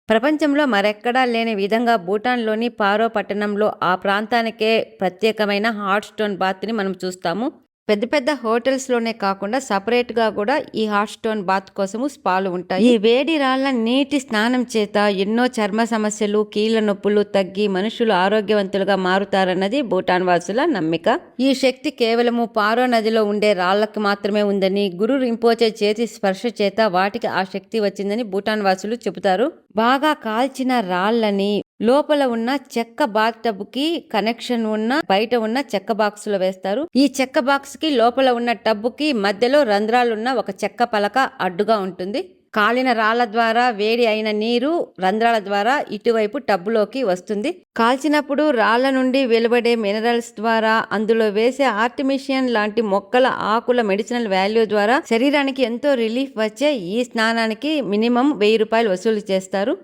ప్రపంచంలో మరెక్కడా లేని విధంగా భూటాన్‌లోని పారో పట్టణంలో ఆ ప్రాంతానికే ప్రత్యేకమైన హాట్ స్టోన్ బాత్‌ని మనం చూస్తాము. పెద్ద పెద్ద హోటల్స్‌లోనే కాకుండా సెపరేట్‌గా గూడా ఈ హాట్ స్టోన్ బాత్ కోసము స్పాలు ఉంటాయి. ఈ వేడి రాళ్ల నీటి స్నానం చేత ఎన్నో చర్మ సమస్యలు, కీళ్ల నొప్పులు తగ్గి మనుషులు ఆరోగ్యవంతులుగా మారుతారన్నది భూటాన్ వాసుల నమ్మిక. ఈ శక్తి కేవలము పారో నదిలో ఉండే రాళ్లకు మాత్రమే ఉందని, గురు రింపోచే చేతి స్పర్శ చేత వాటికి ఆ శక్తి వచ్చిందని భూటాన్ వాసులు చెబుతారు. బాగా కాల్చిన రాళ్లని లోపల ఉన్న చెక్క బాత్ టబ్ కి కనెక్షన్ ఉన్న బయట ఉన్న చెక్క బాక్స్ లో వేస్తారు. ఈ చెక్క బాక్స్ కి లోపల ఉన్న టబ్ కి మధ్యలో రంధ్రాలున్న ఒక చెక్క పలక అడ్డుగా ఉంటుంది. కాలిన రాళ్ల ద్వారా వేడి అయిన నీరు రంధ్రాల ద్వారా ఇటువైపు టబ్బులోకి వస్తుంది. కాల్చినప్పుడు రాళ్ల నుండి వెలువడే మినరల్స్ ద్వారా, అందులో వేసే ఆర్టిమిషియన్ లాంటి మొక్కల ఆకుల మెడిసినల్ వాల్యూ ద్వారా శరీరానికి ఎంతో రిలీఫ్ వచ్చే ఈ స్నానానికి మినిమం 1000 రూపాయలు వసూలు చేస్తారు.